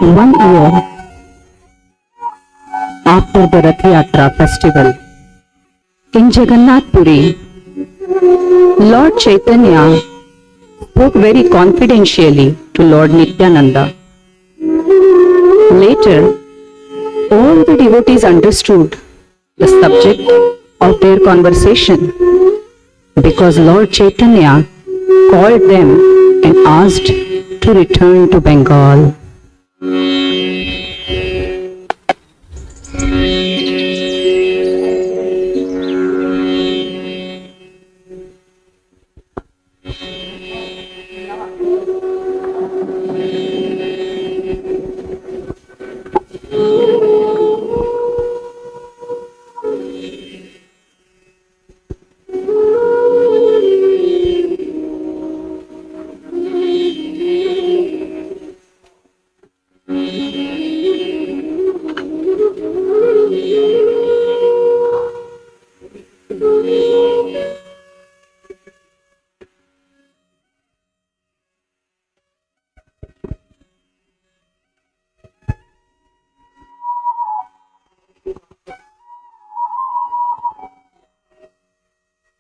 One year after the Rath Yatra festival in Jagannath Puri, Lord Chaitanya spoke very confidentially to Lord Nityananda. Later, all the devotees understood the subject of their conversation because Lord Chaitanya called them and asked to return to Bengal.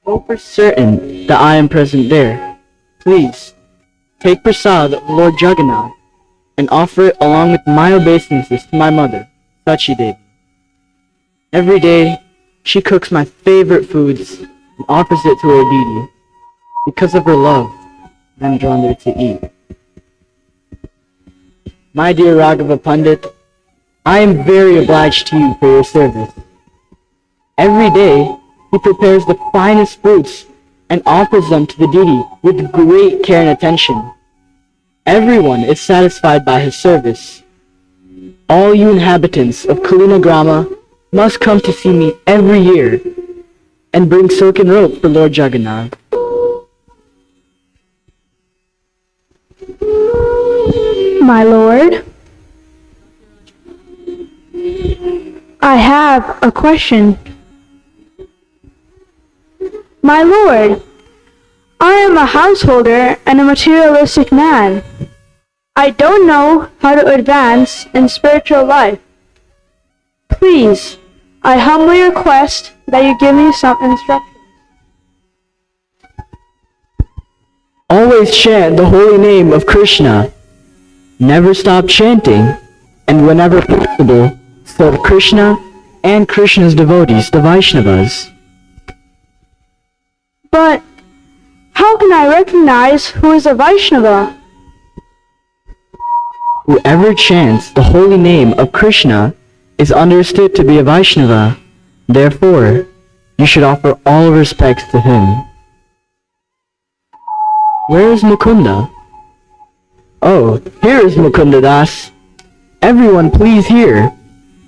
Know for certain that I am present there. Please, take prasad of Lord Jagannath and offer it along with my obeisances to my mother, Sachi Devi. Every day, she cooks my favorite foods and offers it to her deity. Because of her love, I am drawn there to eat. My dear Raghava Pandit, I am very obliged to you for your service. Every day, he prepares the finest fruits and offers them to the deity with great care and attention. Everyone is satisfied by his service. All you inhabitants of Kalinagrama must come to see me every year and bring silken rope for Lord Jagannath. My lord, I have a question. My lord, I am a householder and a materialistic man. I don't know how to advance in spiritual life. Please, I humbly request that you give me some instructions. Always chant the holy name of Krishna. Never stop chanting, and whenever possible, serve Krishna and Krishna's devotees, the Vaishnavas. But how can I recognize who is a Vaishnava? Whoever chants the holy name of Krishna is understood to be a Vaishnava. Therefore, you should offer all respects to him. Where is Mukunda? Oh, here is Mukunda Das. Everyone please hear.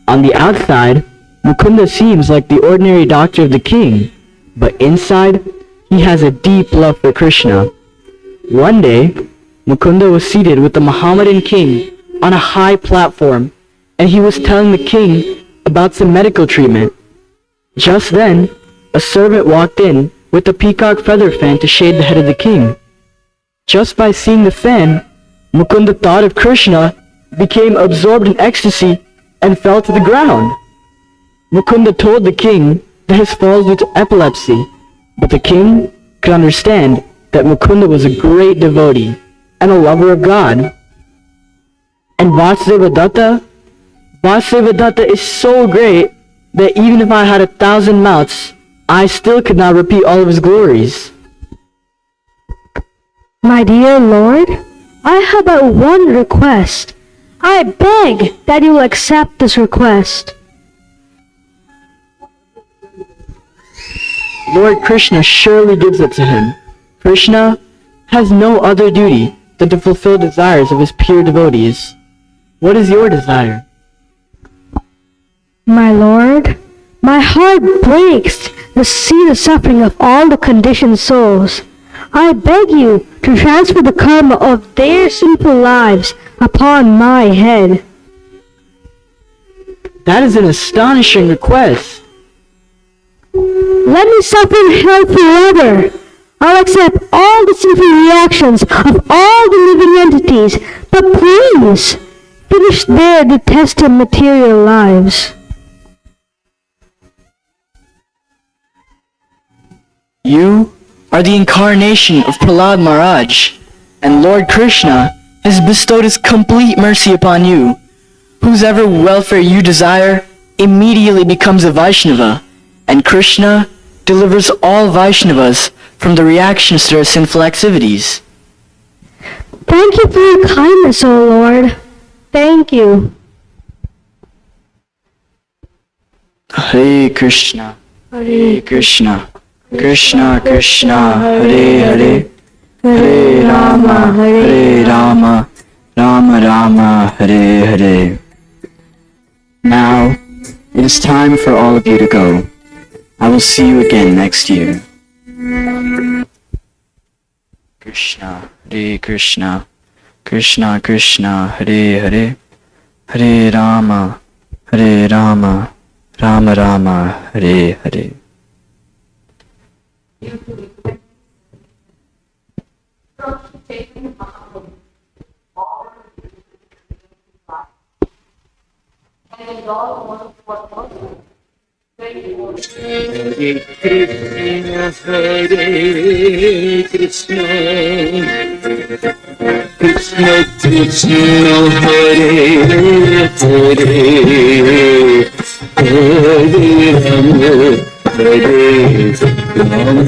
On the outside, Mukunda seems like the ordinary doctor of the king, but inside, he has a deep love for Krishna. One day, Mukunda was seated with the Mohammedan king on a high platform, and he was telling the king about some medical treatment. Just then, a servant walked in with a peacock feather fan to shade the head of the king. Just by seeing the fan, Mukunda thought of Krishna, became absorbed in ecstasy, and fell to the ground. Mukunda told the king that his fall was due to epilepsy, but the king could understand that Mukunda was a great devotee and a lover of God. And Vasudevadatta is so great that even if I had 1,000 mouths, I still could not repeat all of his glories. My dear lord, I have but one request. I beg that you will accept this request. Lord Krishna surely gives it to him. Krishna has no other duty than to fulfill desires of his pure devotees. What is your desire? My lord, my heart breaks to see the suffering of all the conditioned souls. I beg you to transfer the karma of their sinful lives upon my head. That is an astonishing request. Let me suffer in hell forever. I'll accept all the sinful reactions of all the living entities, but please, finish their detested material lives. You are the incarnation of Prahlad Maharaj, and Lord Krishna has bestowed his complete mercy upon you. Whosever welfare you desire immediately becomes a Vaishnava, and Krishna delivers all Vaishnavas from the reactions to their sinful activities. Thank you for your kindness, O Lord. Thank you. Hare Krishna, Hare Krishna, Krishna Krishna, Hare Hare, Hare Rama, Hare Rama, Rama Rama, Hare Hare. Now, it is time for all of you to go. I will see you again next year. Krishna, Hare Krishna, Krishna Krishna, Hare Hare, Hare Rama, Rama Rama, Hare Hare. Hare Krishna, Krishna Krishna, Hare Hare, Hare Rama, Hare Rama, Rama Rama,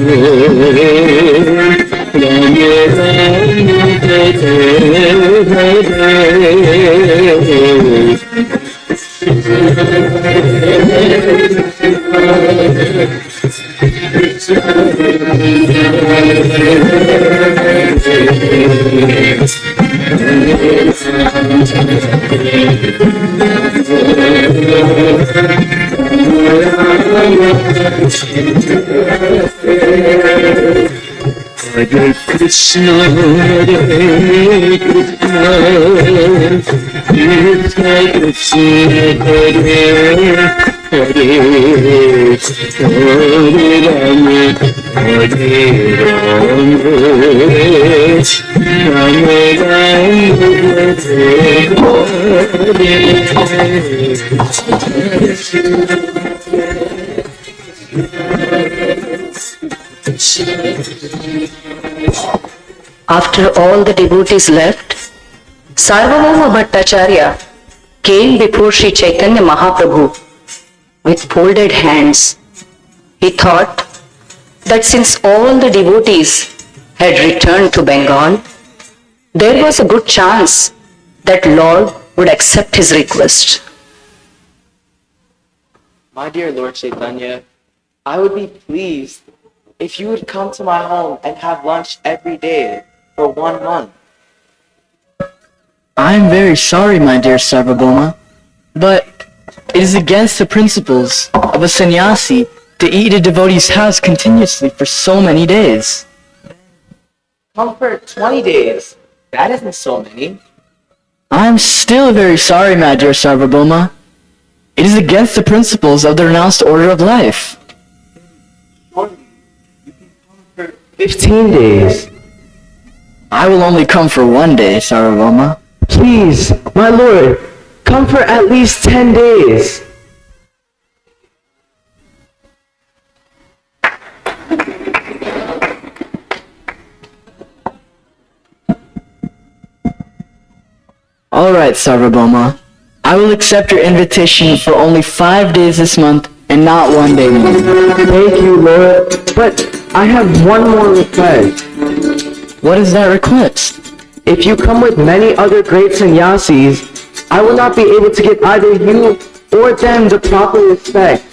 Hare Krishna, Hare Krishna, Krishna Krishna, Hare Hare, Hare Rama, Hare Rama, Rama After all the devotees left, Sarvabhauma Bhattacharya came before Sri Chaitanya Mahaprabhu with folded hands. He thought that since all the devotees had returned to Bengal, there was a good chance that Lord would accept his request. My dear Lord Chaitanya, I would be pleased if you would come to my home and have lunch every day for 1 month. I am very sorry, my dear Sarvabhauma, but it is against the principles of a sannyasi to eat at a devotee's house continuously for so many days. Come for 20 days. That isn't so many. I am still very sorry, my dear Sarvabhauma. It is against the principles of the renounced order of life. 15 days. I will only come for 1 day, Sarvabhauma. Please, my lord, come for at least 10 days. All right, Sarvabhauma. I will accept your invitation for only 5 days this month and not 1 day more. Thank you, Lord. But I have one more request. What is that request? If you come with many other great sannyasis, I will not be able to give either you or them the proper respect.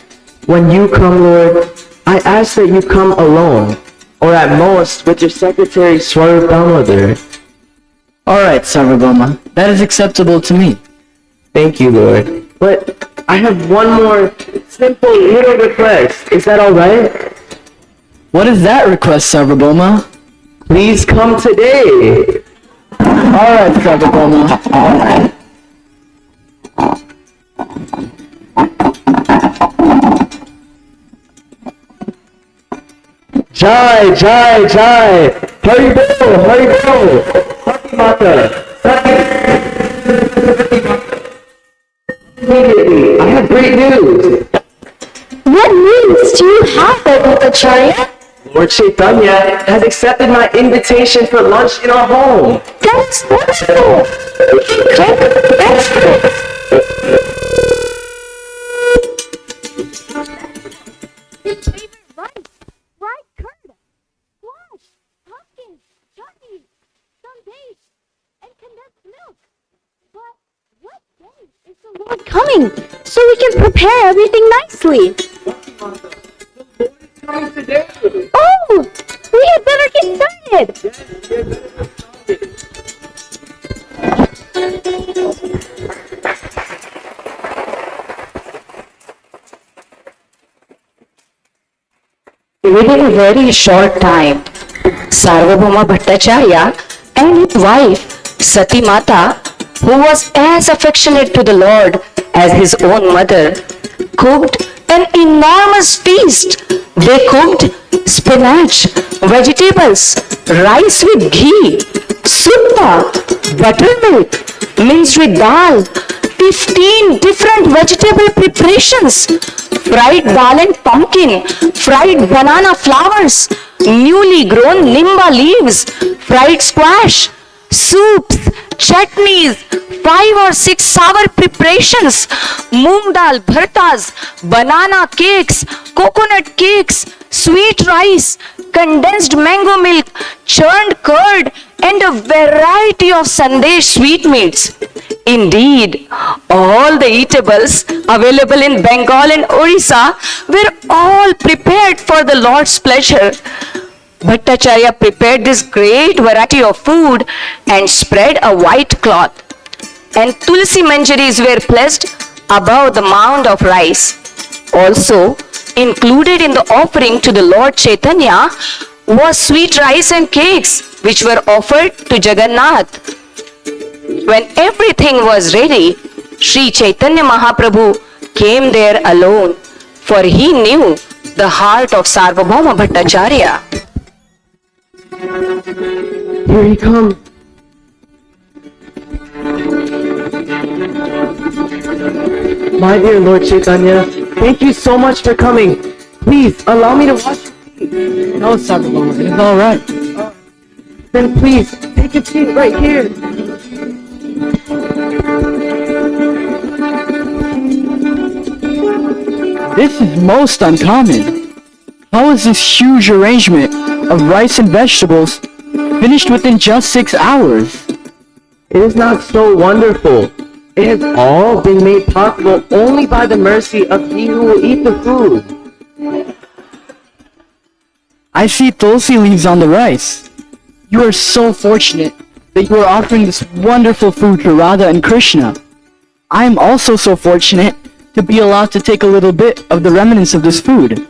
When you come, Lord, I ask that you come alone, or at most with your secretary Swarup Damodar. All right, Sarvabhauma. That is acceptable to me. Thank you, Lord. But I have one more simple little request. Is that all right? What is that request, Sarvabhauma? Please come today. Alright, Sarvabhauma. Alright. Jai, Jai, Jai. Haribol, Haribol. Sati Mata. Immediately, I have great news. What news do you have, Bhattacharya? Lord Chaitanya has accepted my invitation for lunch in our home. That is wonderful. We can cook vegetables. His favorite rice, fried curd, squash, pumpkin, chutney, some dates, and condensed milk. But what day is the Lord coming so we can prepare everything nicely? Oh, we had better get started. Within a very short time, Sarvabhauma Bhattacharya and his wife Sati Mata, who was as affectionate to the Lord as his own mother, cooked an enormous feast. They cooked spinach, vegetables, rice with ghee, sutta, buttermilk, minced with dal, 15 different vegetable preparations, fried dal and pumpkin, fried banana flowers, newly grown limba leaves, fried squash, soups, chutneys, 5 or 6 sour preparations, moong dal bhartas, banana cakes, coconut cakes, sweet rice, condensed mango milk, churned curd, and a variety of sandesh sweetmeats. Indeed, all the eatables available in Bengal and Orissa were all prepared for the Lord's pleasure. Bhattacharya prepared this great variety of food and spread a white cloth, and tulsi manjaris were placed above the mound of rice. Also, included in the offering to the Lord Chaitanya was sweet rice and cakes, which were offered to Jagannath. When everything was ready, Sri Chaitanya Mahaprabhu came there alone, for he knew the heart of Sarvabhauma Bhattacharya. Here he comes. My dear Lord Chaitanya, thank you so much for coming. Please, allow me to wash your feet. No, Sarvabhauma, it is alright. Then please, take a seat right here. This is most uncommon. How is this huge arrangement of rice and vegetables finished within just 6 hours? It is not so wonderful. It has all been made possible only by the mercy of he who will eat the food. I see tulsi leaves on the rice. You are so fortunate that you are offering this wonderful food to Radha and Krishna. I am also so fortunate to be allowed to take a little bit of the remnants of this food.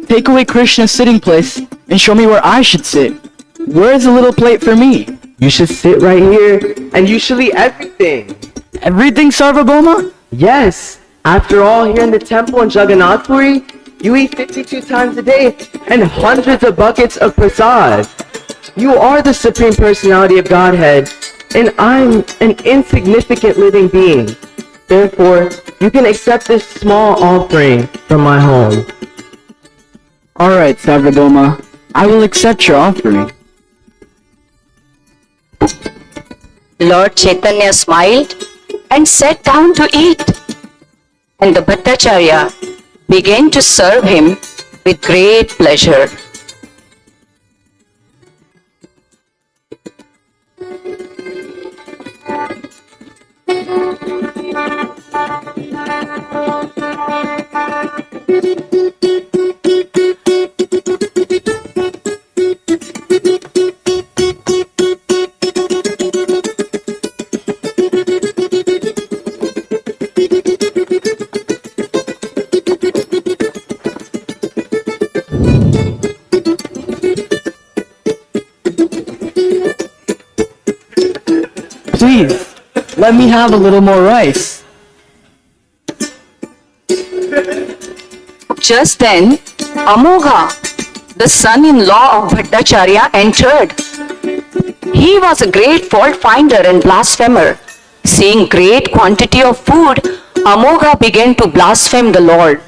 Take away Krishna's sitting place and show me where I should sit. Where is a little plate for me? You should sit right here, and you should eat everything. Everything, Sarvabhauma? Yes, after all, here in the temple in Jagannath Puri, you eat 52 times a day and hundreds of buckets of prasad. You are the Supreme Personality of Godhead, and I'm an insignificant living being. Therefore, you can accept this small offering from my home. Alright, Sarvabhauma. I will accept your offering. Lord Chaitanya smiled and sat down to eat, and the Bhattacharya began to serve him with great pleasure. Please, let me have a little more rice. Just then, Amogha, the son-in-law of Bhattacharya, entered. He was a great fault finder and blasphemer. Seeing great quantity of food, Amogha began to blaspheme the Lord.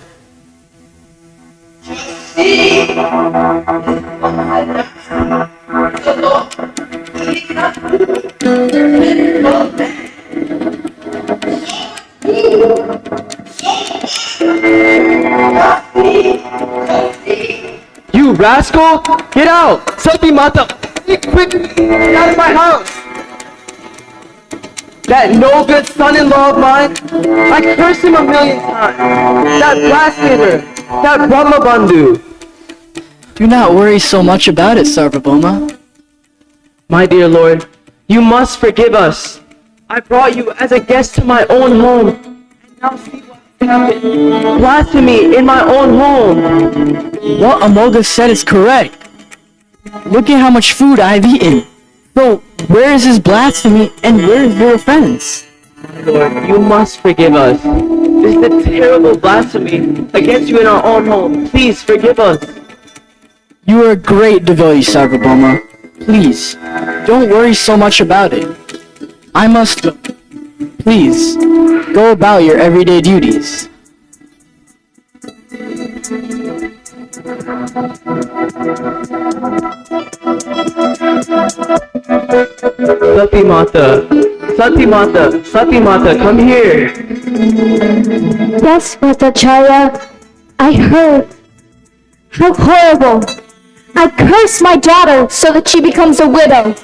You rascal! Get out! Sati Mata! Quick! Get out of my house! That no good son-in-law of mine, I curse him a million times. That blasphemer! That Brahmabandhu! Do not worry so much about it, Sarvabhauma. My dear Lord, you must forgive us. I brought you as a guest to my own home. And now see what happened. Blasphemy in my own home. What Amogha said is correct. Look at how much food I've eaten. So, where is his blasphemy and where is your offense? Lord, you must forgive us. This is a terrible blasphemy against you in our own home. Please forgive us. You are a great devotee, Sarvabhauma. Please, don't worry so much about it. I must go. Please, go about your everyday duties. Sati Mata, Sati Mata, Sati Mata, come here. Yes, Bhattacharya, I heard. How horrible! I curse my daughter so that she becomes a widow.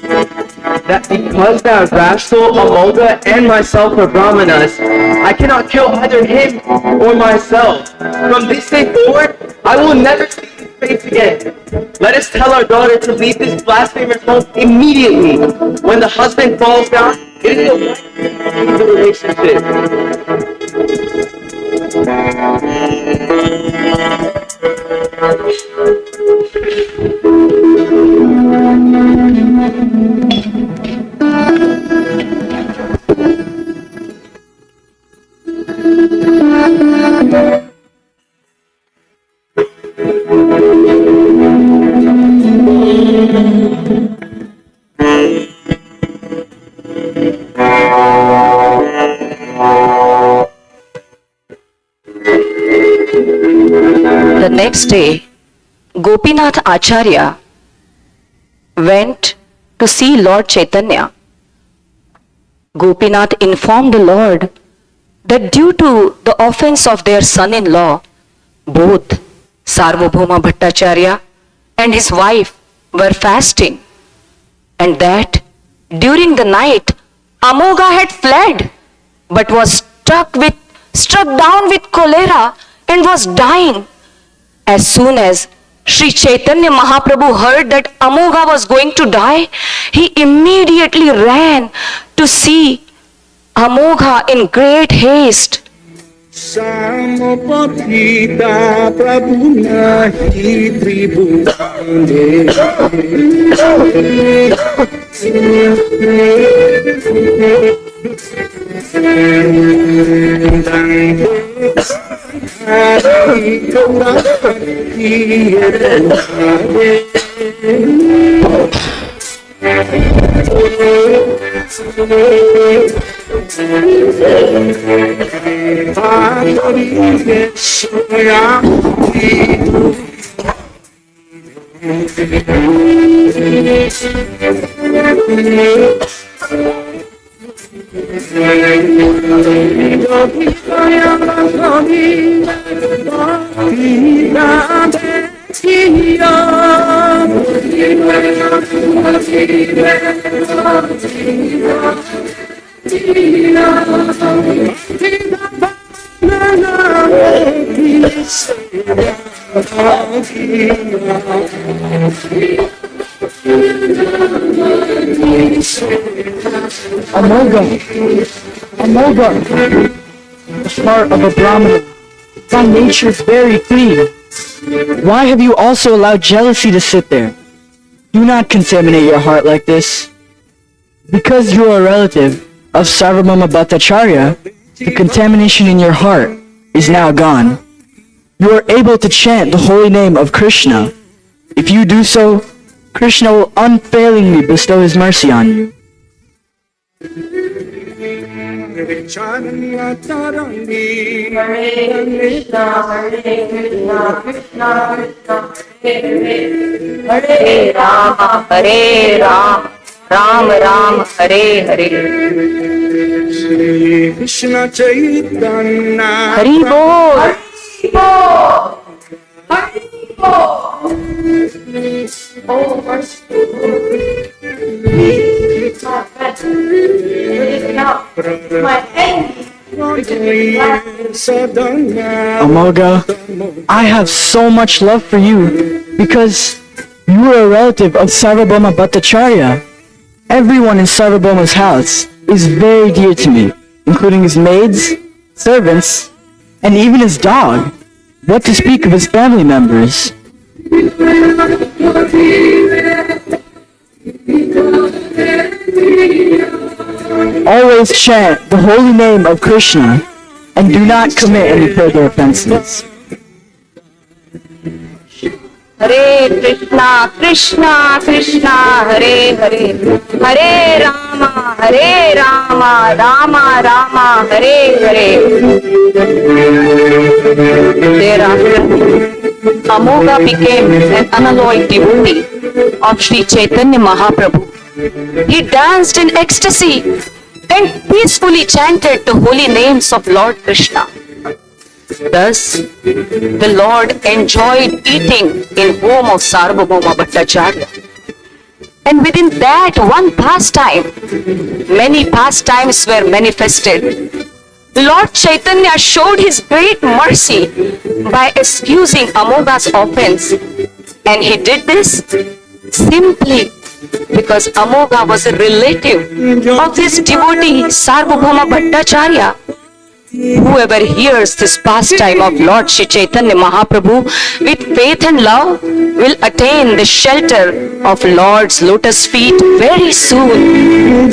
That because that rascal Amogha and myself are brahmanas, I cannot kill either him or myself. From this day forward, I will never see his face again. Let us tell our daughter to leave this blasphemer's home immediately. When the husband falls down, it is the wife who leaves the relationship. The next day, Gopinath Acharya went to see Lord Chaitanya. Gopinath informed the Lord that due to the offense of their son-in-law, both Sarvabhauma Bhattacharya and his wife were fasting, and that during the night Amogha had fled but was struck down with cholera and was dying. As soon as Sri Chaitanya Mahaprabhu heard that Amogha was going to die, he immediately ran to see Amogha in great haste. Samapatita Prabhu Nahi Tribhunde Amogha, the heart of a Brahmana, by nature is very clean. Why have you also allowed jealousy to sit there? Do not contaminate your heart like this. Because you are a relative of Sarvabhauma Bhattacharya, the contamination in your heart is now gone. You are able to chant the holy name of Krishna. If you do so, Krishna will unfailingly bestow his mercy on you. Charanya Tarangi Hare Rama, Hare Rama, Rama Rama, Hare Hare. Shri Krishna Chaitanya Hari Bol. Amoga, I have so much love for you because you are a relative of Sarvabhauma Bhattacharya. Everyone in Sarvabhauma's house is very dear to me, including his maids, servants, and even his dog. What to speak of his family members? Always chant the holy name of Krishna and do not commit any further offenses. Hare Krishna, Krishna Krishna, Hare Hare, Hare Rama, Rama Rama, Hare Hare. Thereafter, Amoga became an unalloyed devotee of Sri Chaitanya Mahaprabhu. He danced in ecstasy and peacefully chanted the holy names of Lord Krishna. Thus, the Lord enjoyed eating in home of Sarvabhauma Bhattacharya. And within that one pastime, many pastimes were manifested. Lord Chaitanya showed his great mercy by excusing Amoga's offense. And he did this simply because Amoga was a relative of this devotee Sarvabhauma Bhattacharya. Whoever hears this pastime of Lord Shri Chaitanya Mahaprabhu with faith and love will attain the shelter of Lord's lotus feet very soon.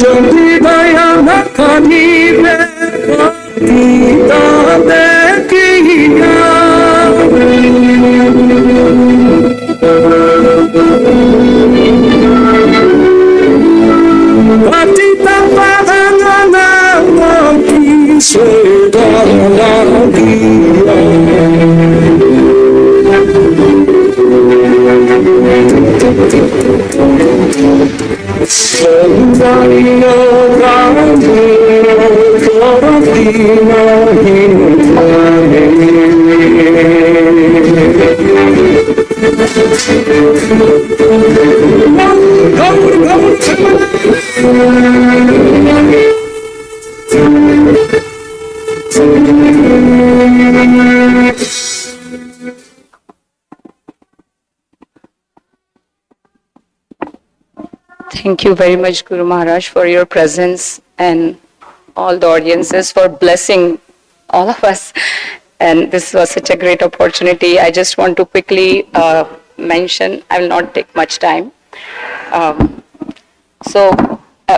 Thank you very much, Guru Maharaj, for your presence and all the audiences for blessing all of us. And this was such a great opportunity. I just want to quickly mention, I will not take much time.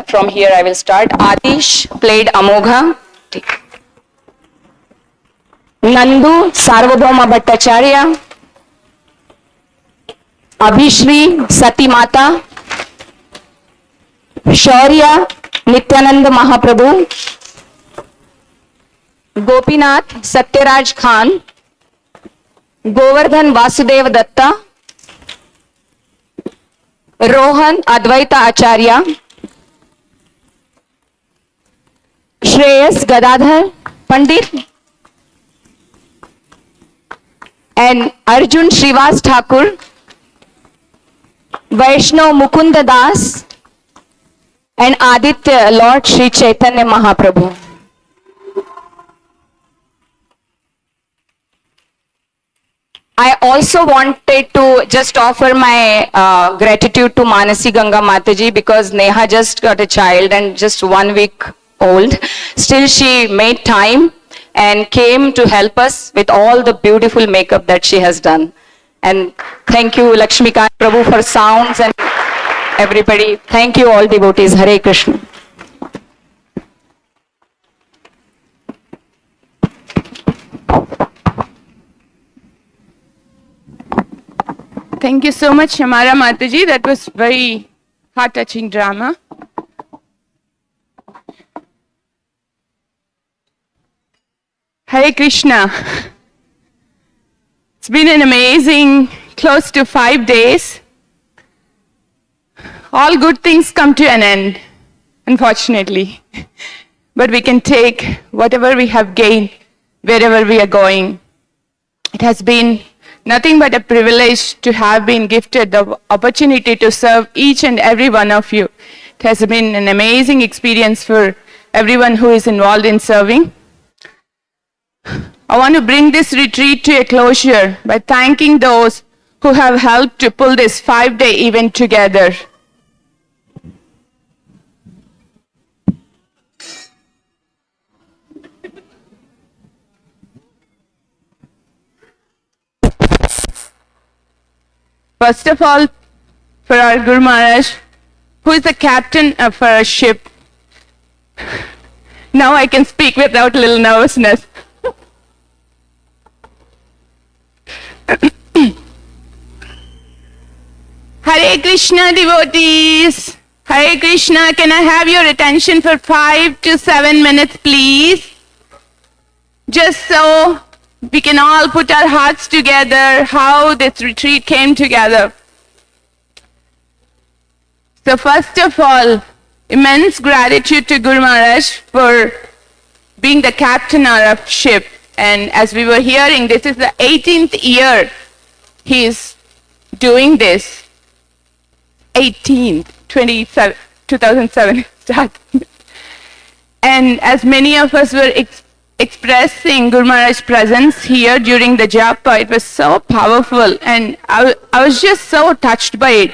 From here I will start. Adish played Amogha. Nandu, Sarvabhauma Bhattacharya. Abhishri, Sati Mata. Shaurya, Nityananda Mahaprabhu. Gopinath, Satyaraj Khan. Govardhan, Vasudev Datta. Rohan, Advaita Acharya. Shreyas, Gadadhar Pandit. And Arjun Srivas Thakur. Vaishnav Mukunda Das. And Aditya, Lord Shri Chaitanya Mahaprabhu. I also wanted to just offer my gratitude to Manasi Ganga Mataji because Neha just got a child and just 1 week old. Still she made time and came to help us with all the beautiful makeup that she has done. And thank you Lakshmikant Prabhu for sounds and everybody. Thank you all devotees. Hare Krishna. Thank you so much, Amara Mataji. That was very heart-touching drama. Hare Krishna. It's been an amazing close to 5 days. All good things come to an end, unfortunately. But we can take whatever we have gained wherever we are going. It has been nothing but a privilege to have been gifted the opportunity to serve each and every one of you. It has been an amazing experience for everyone who is involved in serving. I want to bring this retreat to a closure by thanking those who have helped to pull this 5-day event together. First of all, for our Guru Maharaj, who is the captain of our ship. Now I can speak without a little nervousness. Hare Krishna devotees. Hare Krishna, can I have your attention for 5 to 7 minutes, please? Just so we can all put our hearts together, how this retreat came together. So first of all, immense gratitude to Guru Maharaj for being the captain of our ship. And as we were hearing, this is the 18th year he is doing this. 2007 start. And as many of us were expressing Guru Maharaj's presence here during the japa, it was so powerful, and I was just so touched by it.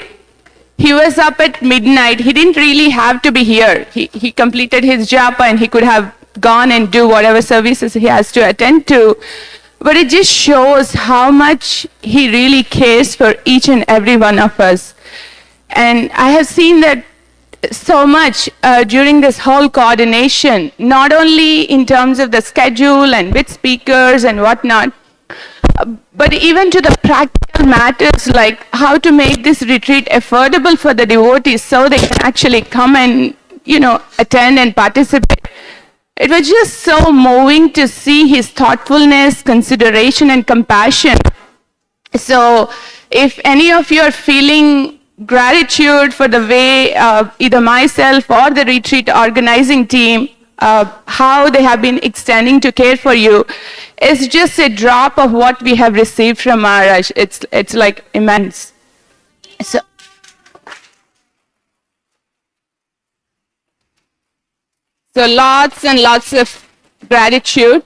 He was up at midnight. He didn't really have to be here. He completed his japa and he could have gone and do whatever services he has to attend to. But it just shows how much he really cares for each and every one of us. And I have seen that so much during this whole coordination, not only in terms of the schedule and with speakers and whatnot, but even to the practical matters like how to make this retreat affordable for the devotees so they can actually come and, attend and participate. It was just so moving to see his thoughtfulness, consideration, and compassion. So if any of you are feeling gratitude for the way either myself or the retreat organizing team, how they have been extending to care for you, is just a drop of what we have received from Maharaj. It's like immense. So lots and lots of gratitude.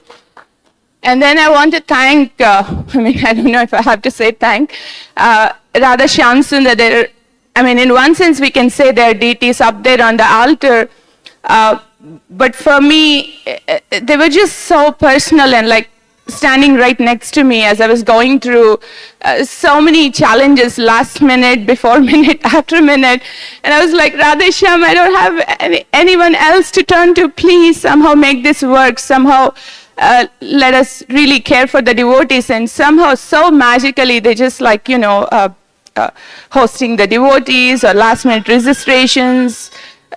And then I want to thank, I don't know if I have to say thank, Radha Shyamsundar. In one sense we can say they're deities up there on the altar, but for me, they were just so personal and like standing right next to me as I was going through so many challenges, last minute, before minute, after minute. And I was like, Radha Shyam, I don't have anyone else to turn to. Please somehow make this work. Somehow let us really care for the devotees. And somehow so magically they just like, hosting the devotees or last minute registrations,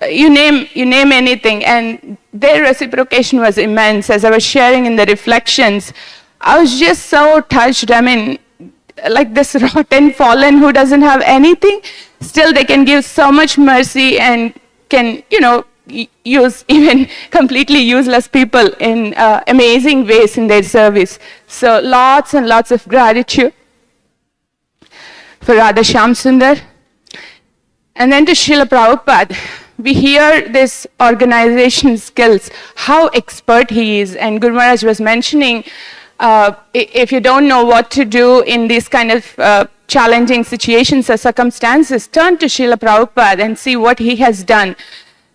you name anything, and their reciprocation was immense. As I was sharing in the reflections, I was just so touched. Like this rotten fallen who doesn't have anything, still they can give so much mercy and can, use even completely useless people in amazing ways in their service. So lots and lots of gratitude for Radha Shyamsundar. And then to Srila Prabhupada, we hear this organization skills, how expert he is. And Guru Maharaj was mentioning, if you don't know what to do in these kind of challenging situations or circumstances, turn to Srila Prabhupada and see what he has done.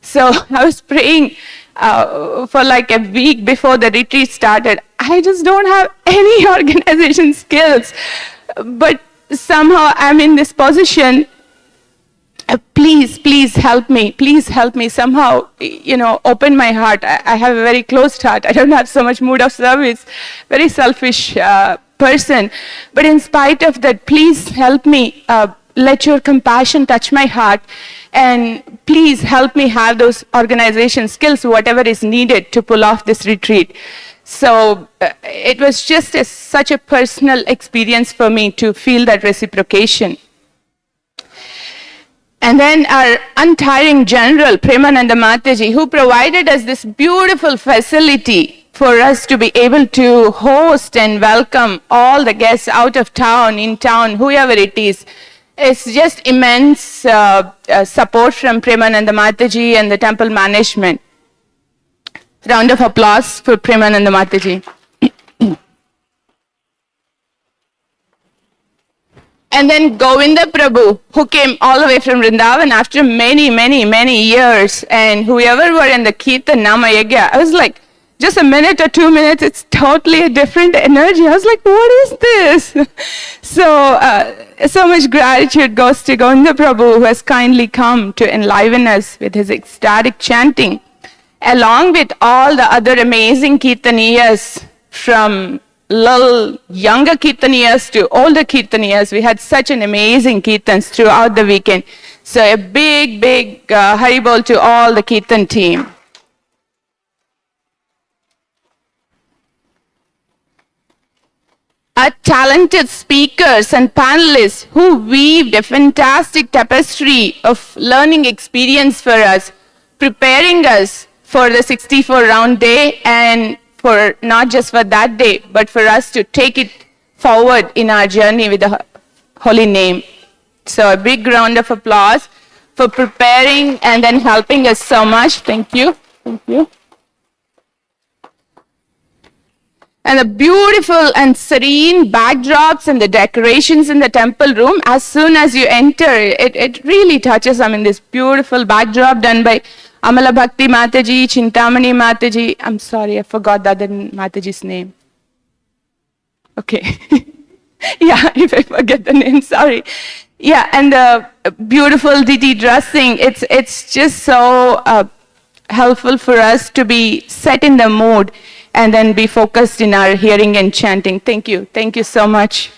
So I was praying for like a week before the retreat started. I just don't have any organization skills, but somehow I'm in this position. Please help me. Please help me somehow, open my heart. I have a very closed heart. I don't have so much mood of service, very selfish person. But in spite of that, please help me. Let your compassion touch my heart. And please help me have those organization skills, whatever is needed to pull off this retreat. So it was just such a personal experience for me to feel that reciprocation. And then our untiring general, Premananda Mataji, who provided us this beautiful facility for us to be able to host and welcome all the guests out of town, in town, whoever it is. It's just immense support from Premananda Mataji and the temple management. Round of applause for Premananda Mataji. And then Govinda Prabhu, who came all the way from Vrindavan after many years, and whoever were in the Kirtan Namayagya, I was like, just a minute or 2 minutes, it's totally a different energy. I was like, what is this? So much gratitude goes to Govinda Prabhu, who has kindly come to enliven us with his ecstatic chanting, along with all the other amazing Kirtaniyas, from little younger Kirtaniyas to older Kirtaniyas. We had such an amazing Kirtans throughout the weekend. So a big Haribol to all the Kirtan team. Our talented speakers and panelists who weaved a fantastic tapestry of learning experience for us, preparing us for the 64-round day, and for not just for that day, but for us to take it forward in our journey with the holy name. So a big round of applause for preparing and then helping us so much. Thank you. Thank you. And the beautiful and serene backdrops and the decorations in the temple room, as soon as you enter, it really touches. I mean, this beautiful backdrop done by Amala Bhakti Mataji, Chintamani Mataji. I'm sorry, I forgot the other Mataji's name. Okay. Yeah, if I forget the name, sorry. Yeah, and the beautiful Diti dressing. It's just so helpful for us to be set in the mood and then be focused in our hearing and chanting. Thank you. Thank you so much.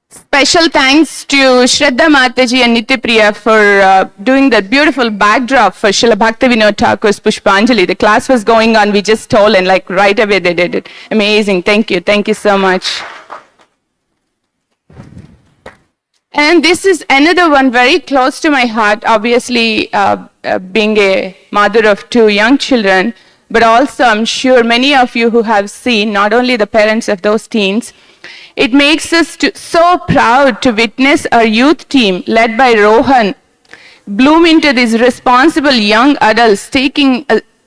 Special thanks to Shraddha Mataji and Nityapriya for doing that beautiful backdrop for Srila Bhaktivinoda Thakur's Pushpanjali. The class was going on, we just told, and like right away they did it. Amazing. Thank you. Thank you so much. And this is another one very close to my heart, obviously being a mother of 2 young children, but also I'm sure many of you who have seen, not only the parents of those teens, it makes us so proud to witness our youth team led by Rohan bloom into these responsible young adults taking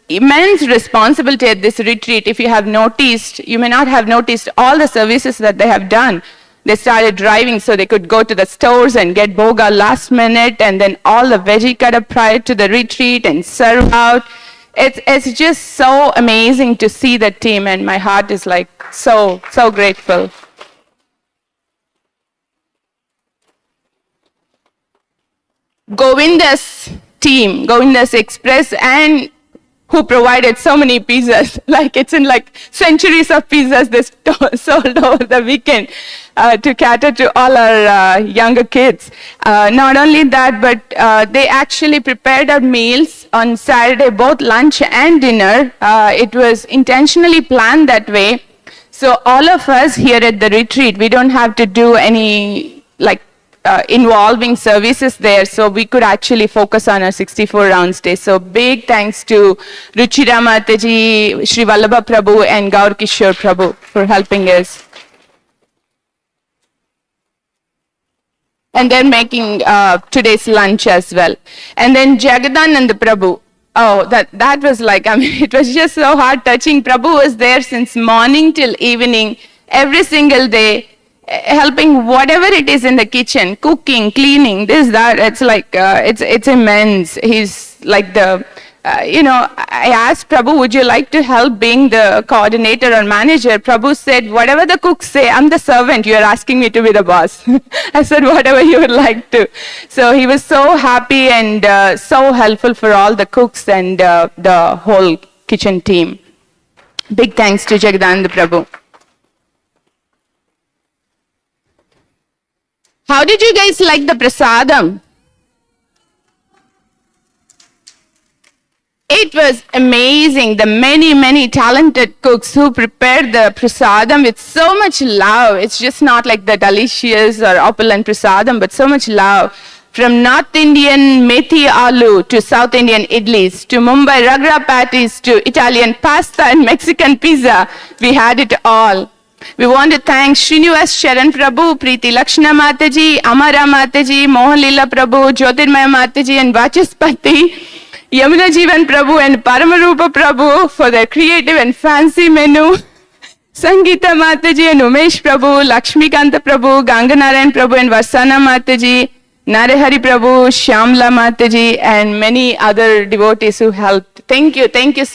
immense responsibility at this retreat. If you have noticed, you may not have noticed all the services that they have done. They started driving so they could go to the stores and get boga last minute, and then all the veggie cutter prior to the retreat and serve out. It's just so amazing to see that team, and my heart is like so grateful. Govinda's team, Govinda's Express, and who provided so many pizzas, like it's in like centuries of pizzas they sold over the weekend to cater to all our younger kids. Not only that, but they actually prepared our meals on Saturday, both lunch and dinner. It was intentionally planned that way. So all of us here at the retreat, we don't have to do any like involving services there, so we could actually focus on our 64 rounds day. So big thanks to Ruchira Mataji, Sri Vallabha Prabhu and Gaur Kishore Prabhu for helping us. And then making today's lunch as well. And then Jagadananda Prabhu. Oh, that was like, I mean, it was just so heart touching. Prabhu was there since morning till evening, every single day, helping whatever it is in the kitchen, cooking, cleaning, this, that. It's like, it's immense. He's like the, I asked Prabhu, would you like to help being the coordinator or manager? Prabhu said, whatever the cooks say, I'm the servant. You're asking me to be the boss. I said, whatever you would like to. So he was so happy and so helpful for all the cooks and the whole kitchen team. Big thanks to Jagadananda Prabhu. How did you guys like the prasadam? It was amazing. The many talented cooks who prepared the prasadam with so much love. It's just not like the delicious or opulent prasadam, but so much love. From North Indian methi aloo to South Indian idlis to Mumbai ragra patties to Italian pasta and Mexican pizza, we had it all. We want to thank Srinivas Sharan Prabhu, Preeti Lakshana Mataji, Amara Mataji, Mohan Lila Prabhu, Jyotirmaya Mataji and Vachaspati, Yamuna Jeevan Prabhu and Paramarupa Prabhu for their creative and fancy menu. Sangeeta Mataji and Umesh Prabhu, Lakshmikanta Prabhu, Ganganarayan Prabhu and Varsana Mataji, Narehari Prabhu, Shyamla Mataji and many other devotees who helped. Thank you so